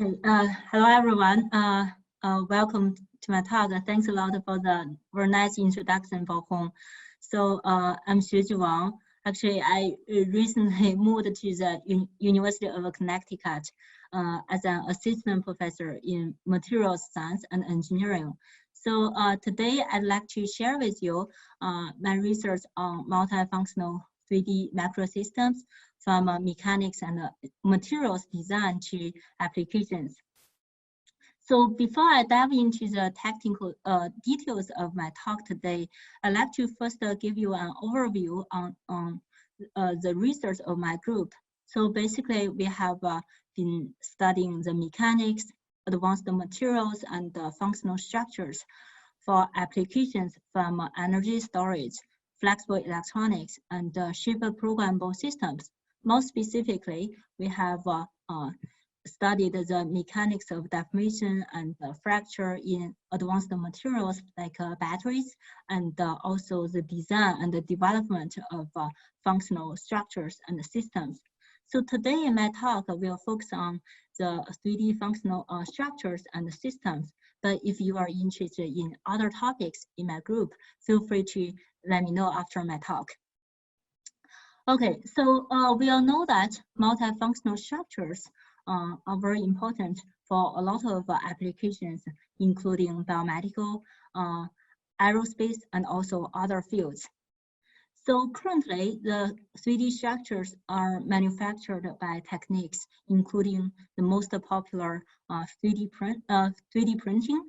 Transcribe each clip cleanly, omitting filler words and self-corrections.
Okay, hello everyone. Welcome to my talk. Thanks a lot for the very nice introduction, Baohong. So I'm Xueju Wang. Actually, I recently moved to the University of Connecticut as an assistant professor in materials science and engineering. So today I'd like to share with you my research on multifunctional 3D macrosystems from mechanics and materials design to applications. So before I dive into the technical details of my talk today, I'd like to first give you an overview on the research of my group. So basically, we have been studying the mechanics, advanced materials, and functional structures for applications from energy storage, flexible electronics, and shaper programmable systems. More specifically, we have studied the mechanics of deformation and fracture in advanced materials like batteries, and also the design and the development of functional structures and systems. So today in my talk, we'll focus on the 3D functional structures and systems. But if you are interested in other topics in my group, feel free to let me know after my talk. Okay, so we all know that multifunctional structures are very important for a lot of applications, including biomedical, aerospace, and also other fields. So currently, the 3D structures are manufactured by techniques, including the most popular 3D printing,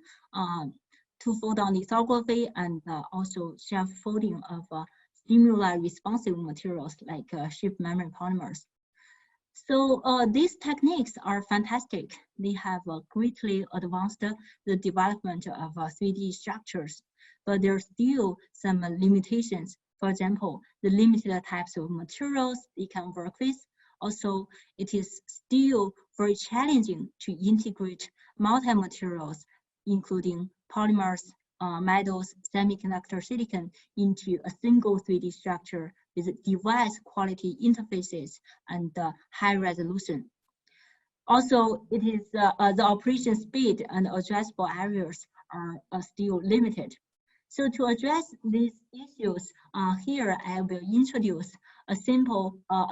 two-fold lithography, and also scaffolding of stimuli responsive materials like chip memory polymers. So these techniques are fantastic. They have greatly advanced the development of 3D structures, but there are still some limitations. For example, the limited types of materials they can work with. Also, it is still very challenging to integrate multi-materials, including polymers, metals, semiconductor silicon, into a single 3D structure with device quality interfaces and high resolution. Also, it is the operation speed and addressable areas are still limited. So to address these issues, here I will introduce a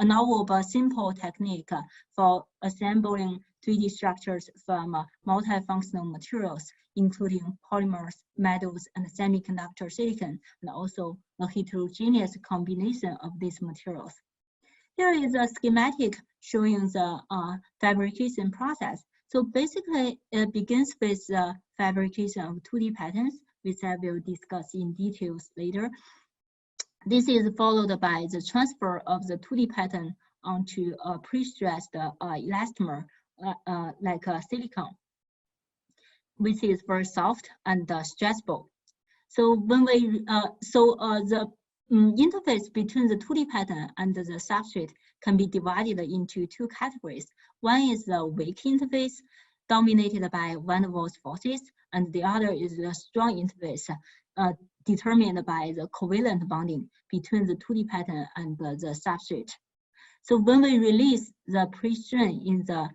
novel but simple technique for assembling 3D structures from multifunctional materials, including polymers, metals, and semiconductor silicon, and also a heterogeneous combination of these materials. Here is a schematic showing the fabrication process. So basically, it begins with the fabrication of 2D patterns, which I will discuss in details later. This is followed by the transfer of the 2D pattern onto a pre-stressed elastomer like silicon, which is very soft and stressable. So when we the interface between the 2D pattern and the substrate can be divided into two categories. One is the weak interface, dominated by van der Waals forces, and the other is the strong interface, determined by the covalent bonding between the 2D pattern and the substrate. So when we release the pre-strain in the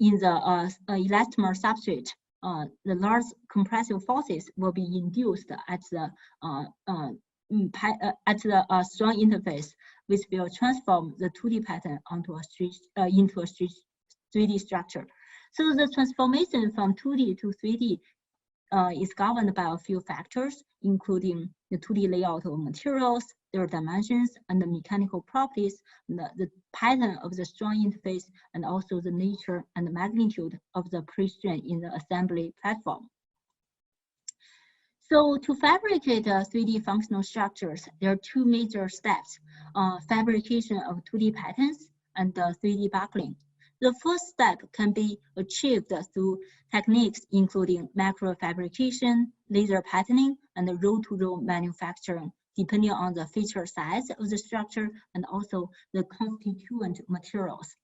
elastomer substrate, the large compressive forces will be induced at the strong interface, which will transform the 2D pattern onto into a 3D structure. So the transformation from 2D to 3D is governed by a few factors, including the 2D layout of materials, their dimensions, and the mechanical properties, the pattern of the strong interface, and also the nature and the magnitude of the pre-strain in the assembly platform. So to fabricate 3D functional structures, there are two major steps, fabrication of 2D patterns and 3D buckling. The first step can be achieved through techniques including macro fabrication, laser patterning, and roll-to-roll manufacturing, depending on the feature size of the structure and also the constituent materials.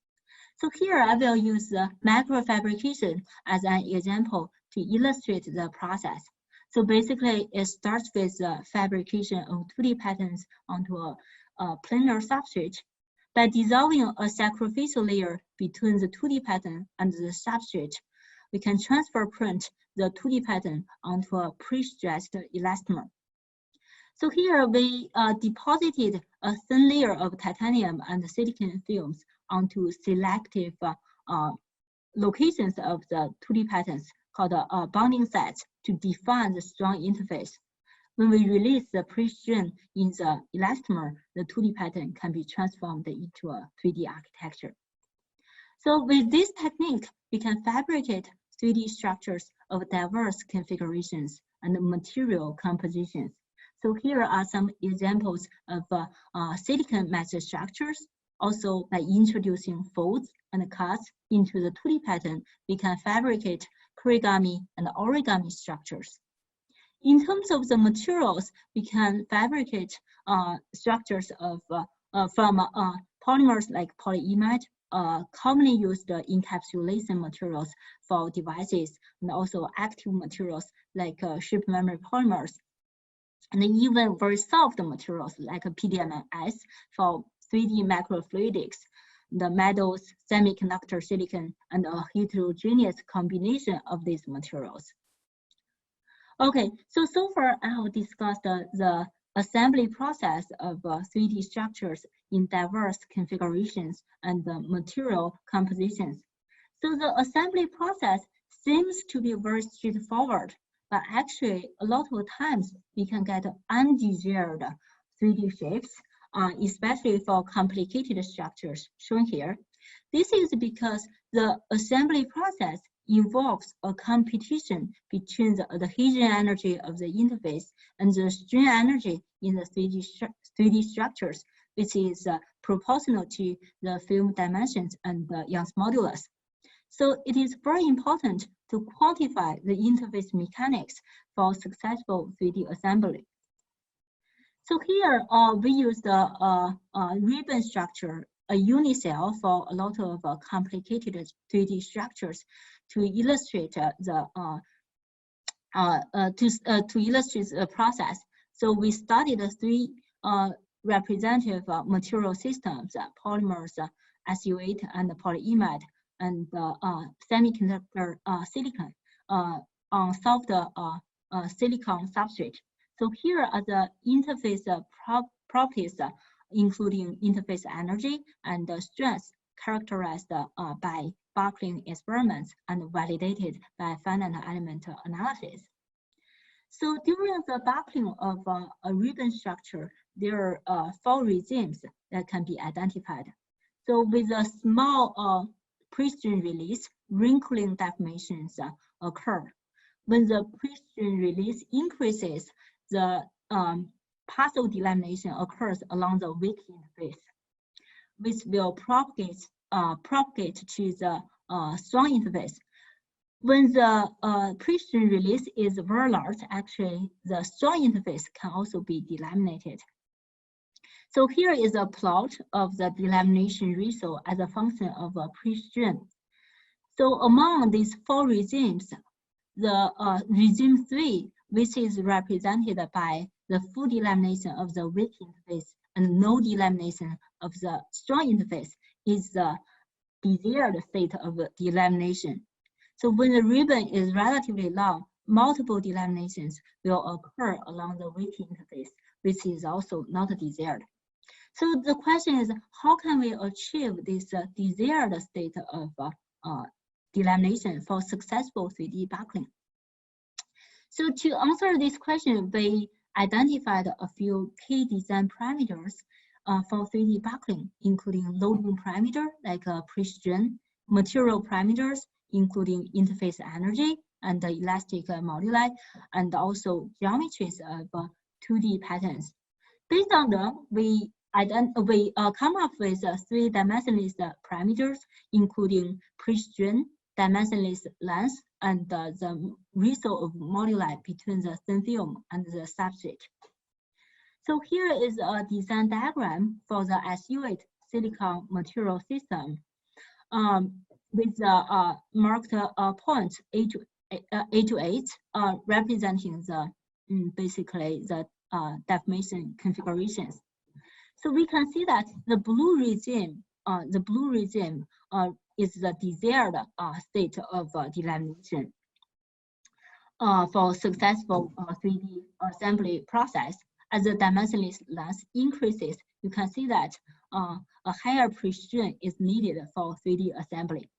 So here I will use the macro fabrication as an example to illustrate the process. So basically, it starts with the fabrication of 2D patterns onto a planar substrate. By dissolving a sacrificial layer between the 2D pattern and the substrate, we can transfer print the 2D pattern onto a pre-stressed elastomer. So here we deposited a thin layer of titanium and silicon films onto selective locations of the 2D patterns called bonding sets to define the strong interface. When we release the pre-strain in the elastomer, the 2D pattern can be transformed into a 3D architecture. So with this technique, we can fabricate 3D structures of diverse configurations and material compositions. So here are some examples of silicon mesostructures. Also, by introducing folds and cuts into the 2D pattern, we can fabricate origami and origami structures. In terms of the materials, we can fabricate structures of from polymers like polyimide, commonly used encapsulation materials for devices, and also active materials like chip memory polymers, and even very soft materials like PDMS for 3D microfluidics, the metals, semiconductor silicon, and a heterogeneous combination of these materials. Okay, so far I have discussed the assembly process of 3D structures in diverse configurations and material compositions. So the assembly process seems to be very straightforward, but actually a lot of times we can get undesired 3D shapes, especially for complicated structures shown here. This is because the assembly process involves a competition between the adhesion energy of the interface and the strain energy in the 3D structures, which is proportional to the film dimensions and the Young's modulus. So it is very important to quantify the interface mechanics for successful 3D assembly. So here we use the ribbon structure, a unicell for a lot of complicated 3D structures to illustrate the process. So we studied the three representative material systems: polymers, SU8, and polyimide, and semiconductor silicon on soft silicon substrate. So here are the interface properties, including interface energy and strength, characterized by buckling experiments and validated by finite element analysis. So during the buckling of a ribbon structure, there are 4 regimes that can be identified. So with a small pre-strain release, wrinkling deformations occur. When the pre-strain release increases, the partial delamination occurs along the weak interface, which will propagate to the strong interface. When the pre-strain release is very large, actually the strong interface can also be delaminated. So here is a plot of the delamination ratio as a function of a pre-strain. So among these 4 regimes, the regime 3, which is represented by the full delamination of the weak interface and no delamination of the strong interface, is the desired state of delamination. So when the ribbon is relatively long, multiple delaminations will occur along the weak interface, which is also not desired. So the question is, how can we achieve this desired state of delamination for successful 3D buckling? So to answer this question, we identified a few key design parameters for 3D buckling, including loading parameter like pre-strain, material parameters, including interface energy and the elastic moduli, and also geometries of 2D patterns. Based on them, we come up with 3 dimensionless parameters, including pre-strain, dimensionless length, and the ratio of moduli between the thin film and the substrate. So here is a design diagram for the SU8 silicon material system with the marked points A to 8 representing the basically the deformation configurations. So we can see that the blue regime is the desired state of delamination for successful 3D assembly process. As the dimensionless length increases, you can see that a higher precision is needed for 3D assembly.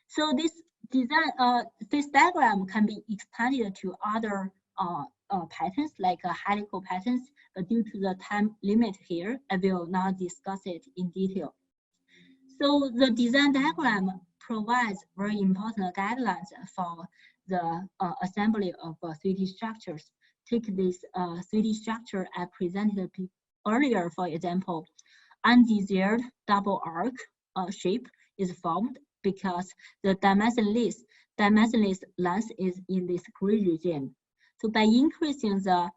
So this design this diagram can be expanded to other patterns like helical patterns. Due to the time limit here, I will not discuss it in detail. So the design diagram provides very important guidelines for the assembly of 3D structures. Take this 3D structure I presented earlier, for example, undesired double arc shape is formed because the dimensionless length is in this gray regime. So by increasing the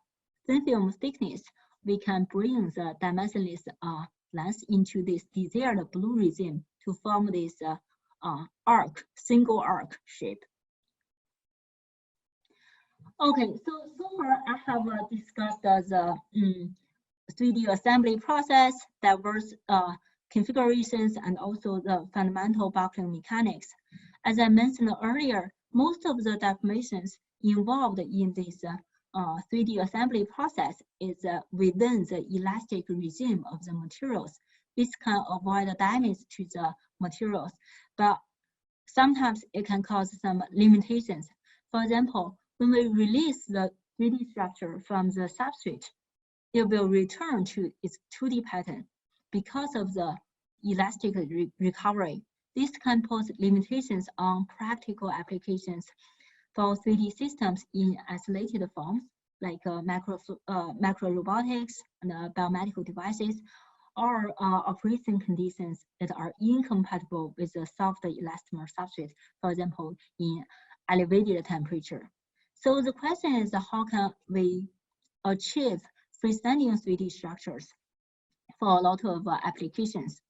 thin film thickness, we can bring the dimensionless length into this desired blue regime to form this single arc shape. Okay, so far I have discussed the 3D assembly process, diverse configurations, and also the fundamental buckling mechanics. As I mentioned earlier, most of the deformations involved in this 3D assembly process is within the elastic regime of the materials. This can avoid damage to the materials, but sometimes it can cause some limitations. For example, when we release the 3D structure from the substrate, it will return to its 2D pattern because of the elastic recovery. This can pose limitations on practical applications for 3D systems in isolated forms, like macro robotics and biomedical devices, or operating conditions that are incompatible with the soft elastomer substrate, for example, in elevated temperature. So the question is, how can we achieve freestanding 3D structures for a lot of applications?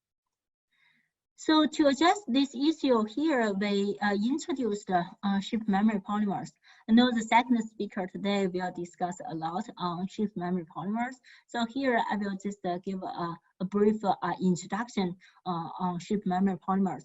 So to address this issue here, we introduced chip memory polymers. I know the second speaker today will discuss a lot on chip memory polymers. So here I will just give a brief introduction on chip memory polymers.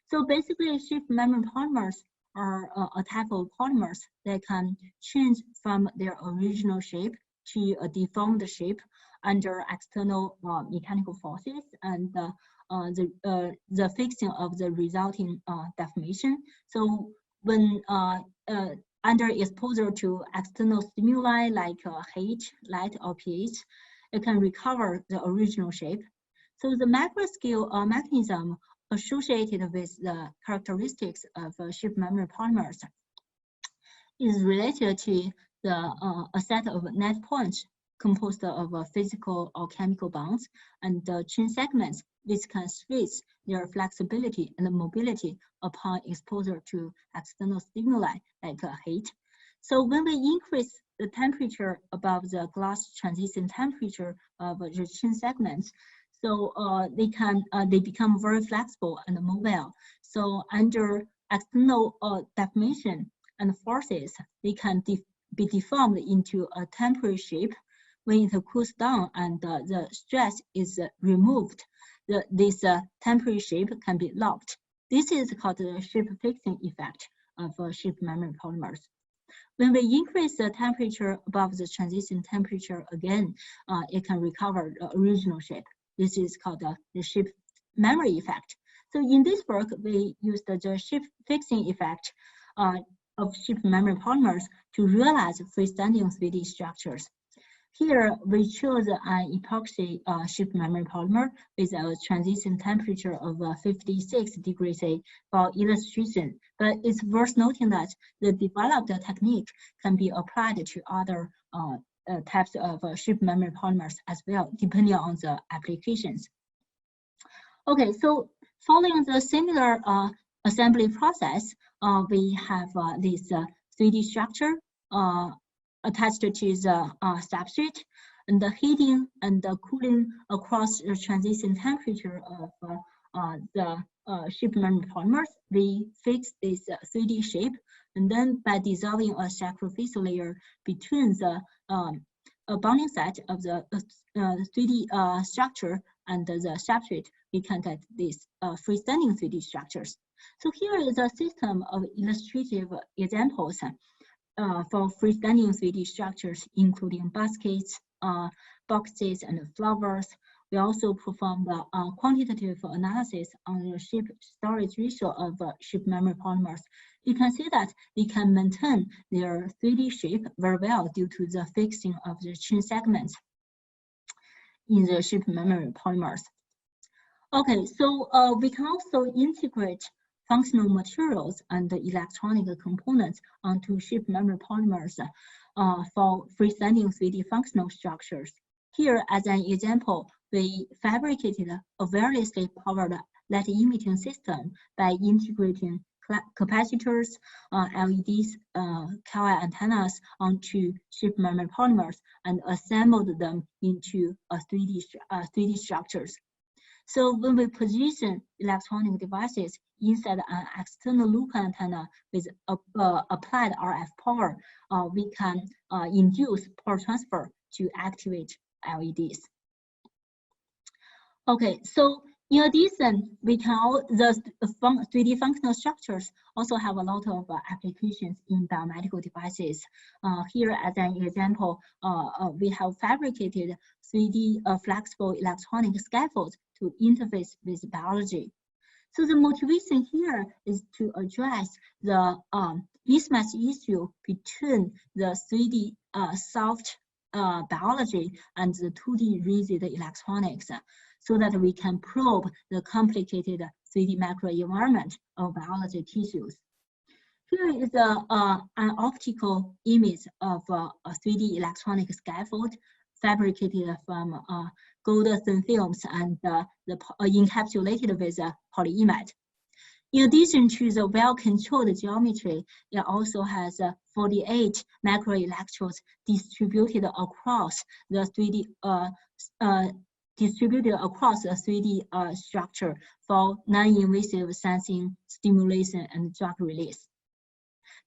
So basically, chip memory polymers are a type of polymers that can change from their original shape to a deformed shape under external mechanical forces and the fixing of the resulting deformation. So when under exposure to external stimuli like heat, light, or pH, it can recover the original shape. So the macro scale mechanism associated with the characteristics of chip memory polymers is related to a set of net points composed of physical or chemical bonds and chain segments which can switch their flexibility and mobility upon exposure to external stimuli like heat. So when we increase the temperature above the glass transition temperature of the chain segments, so they become very flexible and mobile. So under external deformation and forces, they can be deformed into a temporary shape. When it cools down and the stress is removed, this temporary shape can be locked. This is called the shape fixing effect of chip memory polymers. When we increase the temperature above the transition temperature again, it can recover the original shape. This is called the shape memory effect. So in this work, we used the shape fixing effect of chip memory polymers to realize freestanding 3D structures. Here, we chose an epoxy chip memory polymer with a transition temperature of 56 degrees C for illustration. But it's worth noting that the developed technique can be applied to other types of chip memory polymers as well, depending on the applications. Okay, so following the similar assembly process, we have this 3D structure attached to the substrate, and the heating and the cooling across the transition temperature of the chip memory polymers, we fix this 3D shape, and then by dissolving a sacrificial layer between the bonding set of the 3D structure and the substrate, we can get these freestanding 3D structures. So here is a system of illustrative examples for freestanding 3D structures, including baskets, boxes, and flowers. We also perform the quantitative analysis on the shape storage ratio of shape memory polymers. You can see that they can maintain their 3D shape very well due to the fixing of the chain segments in the shape memory polymers. Okay, so we can also integrate functional materials and the electronic components onto shape memory polymers for freestanding 3D functional structures. Here, as an example, we fabricated a wirelessly powered light emitting system by integrating capacitors, LEDs, Cal antennas onto shape memory polymers and assembled them into 3D structures. So when we position electronic devices inside an external loop antenna with applied RF power, we can induce power transfer to activate LEDs. Okay, so in addition, we can the 3D functional structures also have a lot of applications in biomedical devices. Here, as an example, we have fabricated 3D flexible electronic scaffolds to interface with biology. So the motivation here is to address the mismatch issue between the 3D soft biology and the 2D rigid electronics, so that we can probe the complicated 3D microenvironment of biology tissues. Here is an optical image of a 3D electronic scaffold fabricated from gold thin films and encapsulated with polyimide. In addition to the well-controlled geometry, it also has 48 microelectrodes distributed across the 3D structure for non-invasive sensing, stimulation, and drug release.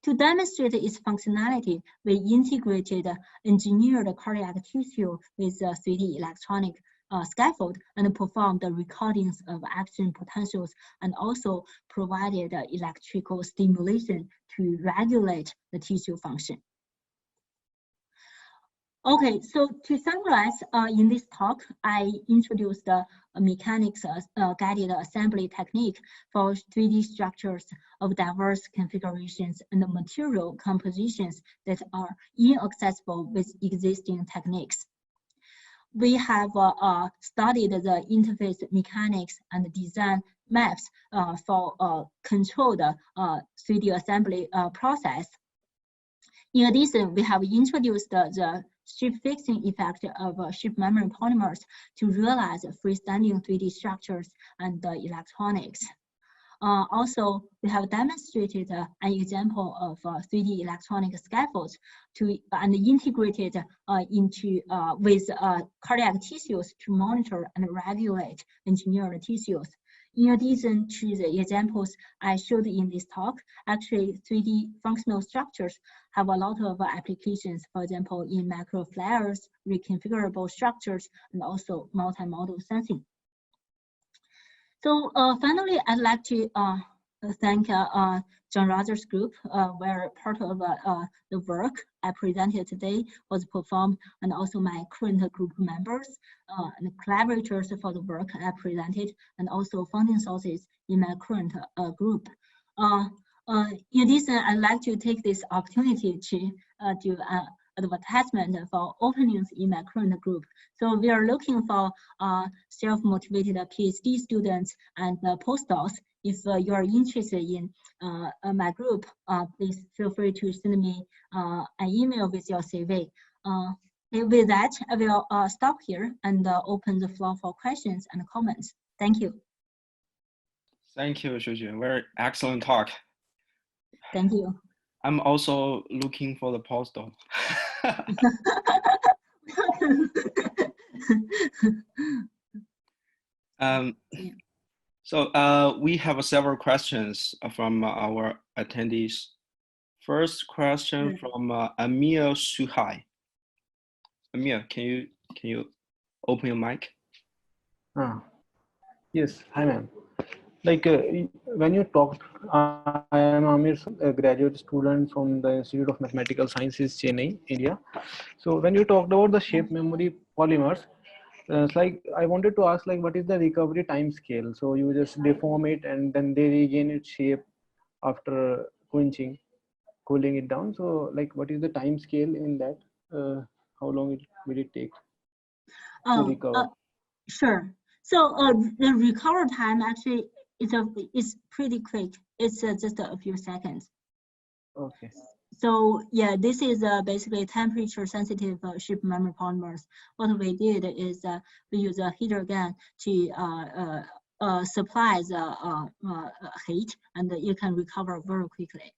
To demonstrate its functionality, we integrated engineered cardiac tissue with a 3D electronic scaffold and performed the recordings of action potentials and also provided electrical stimulation to regulate the tissue function. Okay, so to summarize, in this talk, I introduced the mechanics guided assembly technique for 3D structures of diverse configurations and material compositions that are inaccessible with existing techniques. We have studied the interface mechanics and design maps for controlled 3D assembly process. In addition, we have introduced the shape fixing effect of shape memory polymers to realize freestanding 3D structures and electronics. Also, we have demonstrated an example of 3D electronic scaffolds and integrated into with cardiac tissues to monitor and regulate engineered tissues. In addition to the examples I showed in this talk, actually 3D functional structures have a lot of applications, for example, in microflares, reconfigurable structures, and also multimodal sensing. So finally, I'd like to thank John Rogers Group, where part of the work I presented today was performed, and also my current group members and collaborators for the work I presented, and also funding sources in my current group. In addition, I'd like to take this opportunity to do an advertisement for openings in my current group. So we are looking for self-motivated PhD students and postdocs. If you are interested in my group, please feel free to send me an email with your CV. With that, I will stop here and open the floor for questions and comments. Thank you. Thank you, Xueju. Very excellent talk. Thank you. I'm also looking for the postdoc. So we have several questions from our attendees. First question from Amir Suhai. Amir, can you open your mic? Yes, hi ma'am. Like when you talked, I am Amir, a graduate student from the Institute of Mathematical Sciences, Chennai, India. So when you talked about the shape memory polymers, it's like I wanted to ask, like, what is the recovery time scale? So you just deform it and then they regain its shape after quenching, cooling it down. So like, what is the time scale in that? How long will it take to recover? Sure. So the recover time actually is pretty quick. It's just a few seconds. Okay. So yeah, this is basically temperature sensitive shape memory polymers. What we did is we use a heater gun to supply the heat, and you can recover very quickly.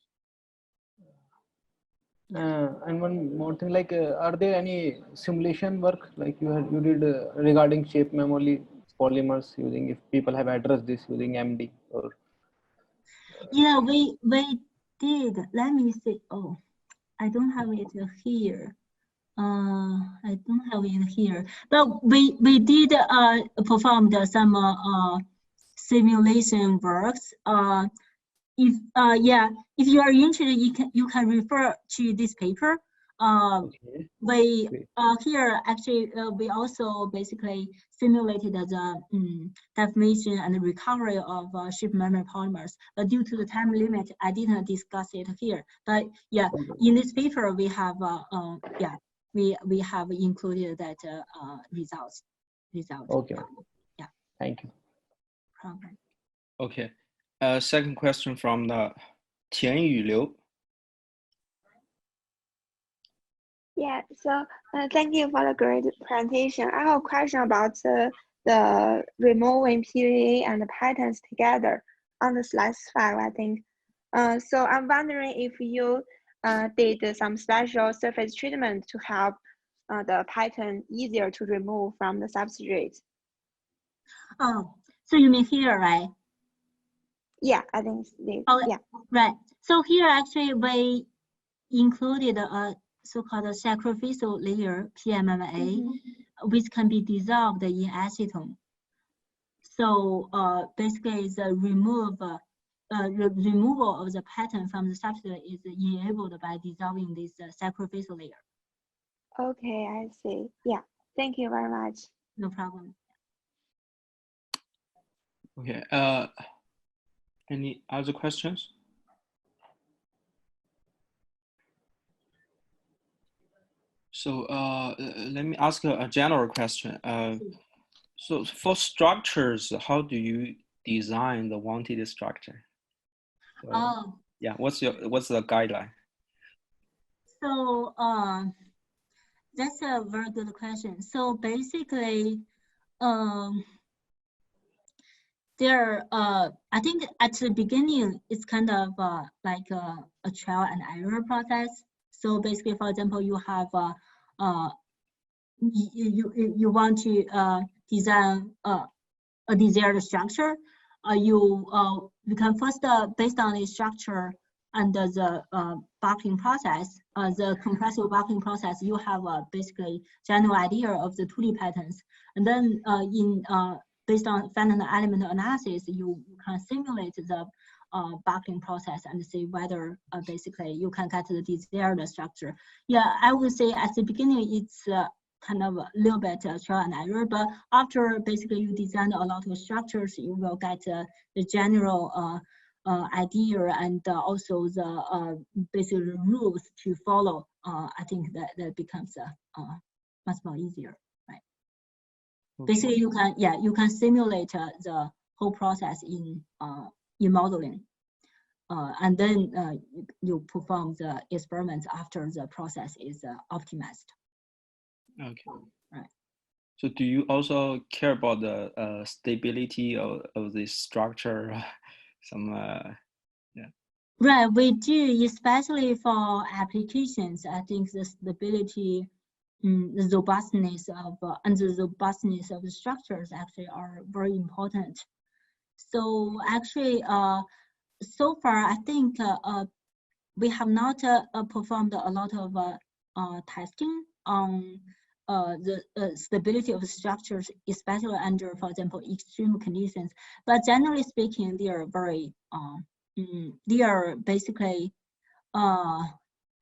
And one more thing, like, are there any simulation work like you did regarding shape memory polymers using, if people have addressed this using MD or? Yeah, we did. Let me see. Oh, I don't have it here. I don't have it here, but we did perform some simulation works. If you are interested, you can refer to this paper. Okay. We here actually we also basically simulated the deformation and recovery of shape memory polymers. But due to the time limit, I didn't discuss it here. But yeah, in this paper we have we have included that results. Okay. Yeah. Thank you. Problem. Okay. Second question from the Qianyu Liu. Yeah, so thank you for the great presentation. I have a question about the removing PVA and the patterns together on the slide 5, I think. So I'm wondering if you did some special surface treatment to help the pattern easier to remove from the substrate. Oh, so you mean here, right? Yeah, I think this. Oh, yeah. Right. So here actually we included a so-called sacrificial layer, PMMA, which can be dissolved in acetone. So basically the removal of the pattern from the substrate is enabled by dissolving this sacrificial layer. Okay, I see. Yeah, thank you very much. No problem. Okay. Any other questions? So let me ask a general question. So for structures, how do you design the wanted structure? So, yeah, what's the guideline? So that's a very good question. So basically, I think at the beginning it's kind of like a trial and error process. So basically, for example, you have you want to design a desired structure. You can first based on the structure and the buckling process, the compressive buckling process, you have basically general idea of the 2D patterns, and then based on finite element analysis, you can simulate the buckling process and see whether basically you can get the desired structure. Yeah, I would say at the beginning it's kind of a little bit trial and error, but after basically you design a lot of structures, you will get the general idea and also the basic rules to follow. I think that becomes much more easier, right? Okay. Basically, you can simulate the whole process in modeling, and then you perform the experiments after the process is optimized. Okay. Right. So do you also care about the stability of this structure? Some yeah. Right, we do, especially for applications. I think the stability, the robustness of and the robustness of the structures actually are very important. So actually, so far I think we have not performed a lot of testing on the stability of structures, especially under, for example, extreme conditions. But generally speaking, they are very, they are basically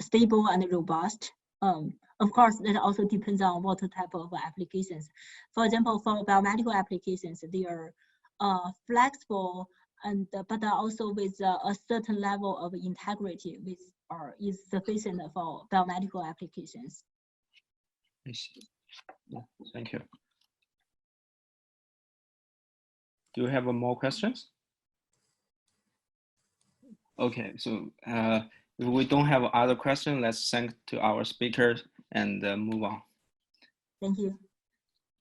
stable and robust. Of course, that also depends on what type of applications. For example, for biomedical applications, they are flexible and but also with a certain level of integrity, which is sufficient for biomedical applications. I see. Yeah, thank you. Do you have more questions? Okay, so if we don't have other questions, let's thank to our speakers and move on. Thank you.